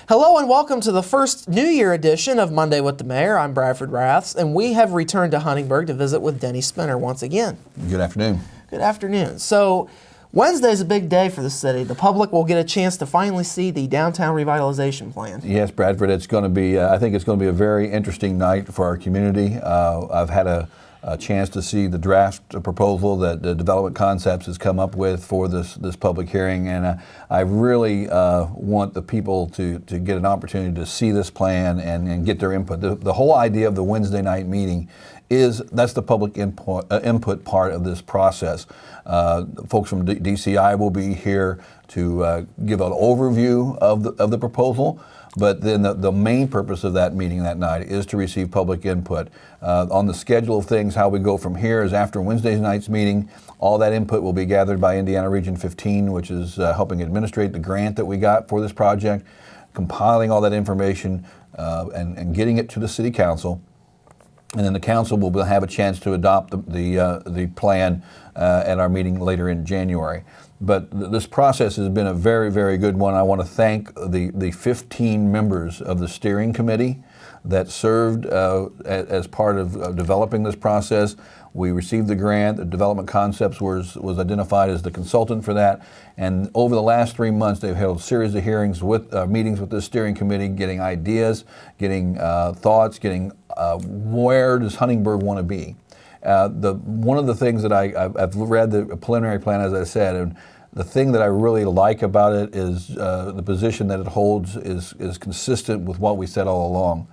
Hello and welcome to the first New Year edition of Monday with the Mayor. I'm Bradford Raths, and we have returned to Huntingburg to visit with Denny Spinner once again. Good afternoon. Good afternoon. So Wednesday is a big day for the city. The public will get a chance to finally see the downtown revitalization plan. Yes, Bradford, it's going to be, I think it's going to be a very interesting night for our community. I've had a chance to see the draft proposal that the Development Concepts has come up with for this public hearing, and I really want the people to get an opportunity to see this plan and get their input. The whole idea of the Wednesday night meeting that's the public input part of this process. Folks from DCI will be here to give an overview of the proposal. But then the main purpose of that meeting that night is to receive public input. On the schedule of things, how we go from here is after Wednesday night's meeting, all that input will be gathered by Indiana Region 15, which is helping administrate the grant that we got for this project, compiling all that information and getting it to the City Council. And then the council will have a chance to adopt the plan at our meeting later in January. But this process has been a very, very good one. I want to thank the 15 members of the steering committee that served as part of developing this process. We received the grant. The Development Concepts was identified as the consultant for that. And over the last 3 months, they've held a series of hearings with meetings with the steering committee, getting ideas, getting thoughts, getting where does Huntingburg want to be. One of the things that I've read the preliminary plan, as I said, and the thing that I really like about it is the position that it holds is consistent with what we said all along.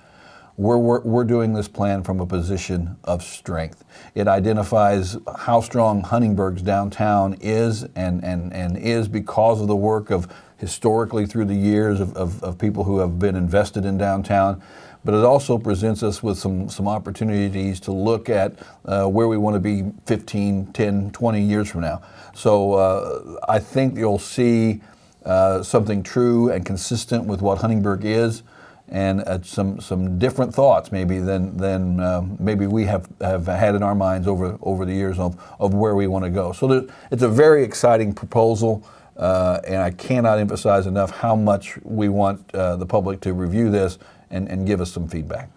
We're doing this plan from a position of strength. It identifies how strong Huntingburg's downtown is and is because of the work of historically through the years of people who have been invested in downtown. But it also presents us with some opportunities to look at where we want to be 15, 10, 20 years from now. So I think you'll see something true and consistent with what Huntingburg is, and some different thoughts maybe than maybe we have had in our minds over the years of where we want to go. So it's a very exciting proposal. And I cannot emphasize enough how much we want the public to review this and give us some feedback.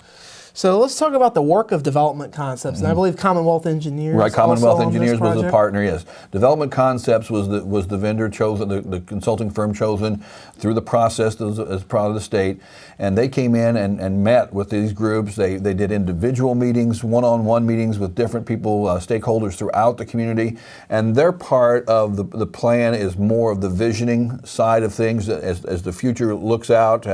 So let's talk about the work of Development Concepts. And I believe Commonwealth Engineers. Right, Commonwealth Engineers was the partner, yes. Development Concepts was the vendor chosen, the consulting firm chosen through the process as part of the state. And they came in and met with these groups. They did individual meetings, one-on-one meetings with different people, stakeholders throughout the community. And their part of the plan is more of the visioning side of things as the future looks out,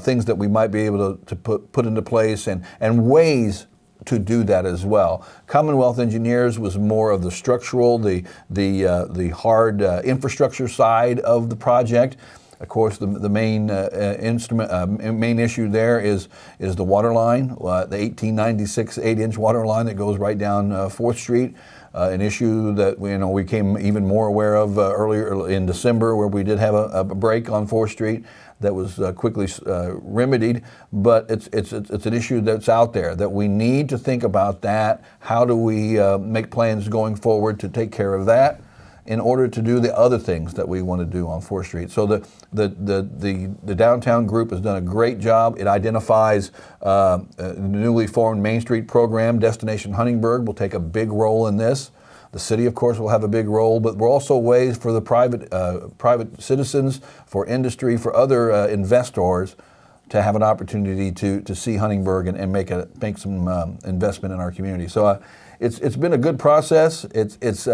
things that we might be able to put into place and ways to do that as well. Commonwealth Engineers was more of the structural, the hard infrastructure side of the project. Of course, the main main issue there is the water line, the 1896 8-inch water line that goes right down 4th Street. An issue that we became even more aware of earlier in December, where we did have a break on 4th Street that was quickly remedied. But it's an issue that's out there that we need to think about. That how do we make plans going forward to take care of that, in order to do the other things that we want to do on 4th Street. So the downtown group has done a great job. It identifies the newly formed Main Street program. Destination Huntingburg will take a big role in this. The city, of course, will have a big role, but we're also ways for the private citizens, for industry, for other investors to have an opportunity to see Huntingburg and make some investment in our community. So it's been a good process. It's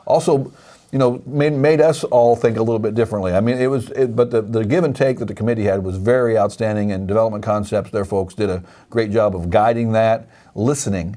also, made us all think a little bit differently. I mean, but the give and take that the committee had was very outstanding, and Development Concepts, their folks did a great job of guiding that, listening,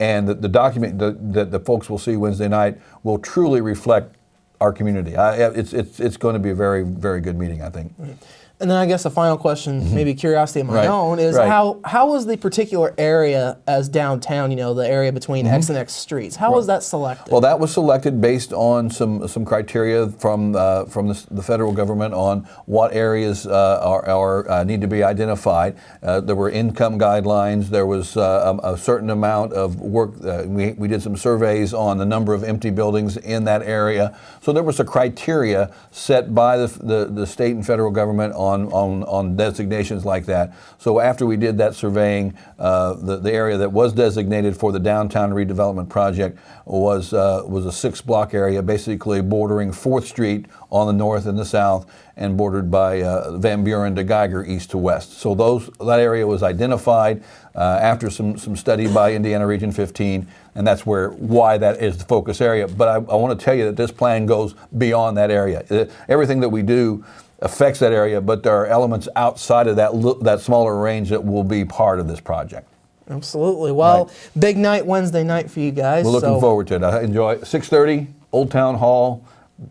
and the document that the folks will see Wednesday night will truly reflect our community. It's going to be a very, very good meeting, I think. Right. And then I guess a final question, maybe curiosity of my own, is how was the particular area as downtown, the area between X and X streets, how was that selected? Well, that was selected based on some criteria from the federal government on what areas need to be identified. There were income guidelines. There was a certain amount of work. We did some surveys on the number of empty buildings in that area. So there was a criteria set by the state and federal government on designations like that. So after we did that surveying, the area that was designated for the downtown redevelopment project was a 6-block area, basically bordering 4th Street on the north and the south, and bordered by Van Buren to Geiger east to west. So that area was identified after some study by Indiana Region 15, and that's why that is the focus area. But I want to tell you that this plan goes beyond that area. Everything that we do affects that area, but there are elements outside of that smaller range that will be part of this project. Absolutely. Well, big night Wednesday night for you guys. We're looking forward to it. I enjoy it. 6:30, Old Town Hall.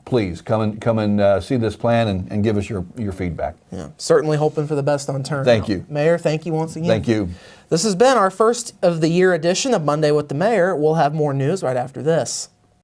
Please come and see this plan and give us your feedback. Yeah, certainly hoping for the best on turnout. Thank you. Mayor, thank you once again. Thank you. This has been our first of the year edition of Monday with the Mayor. We'll have more news right after this.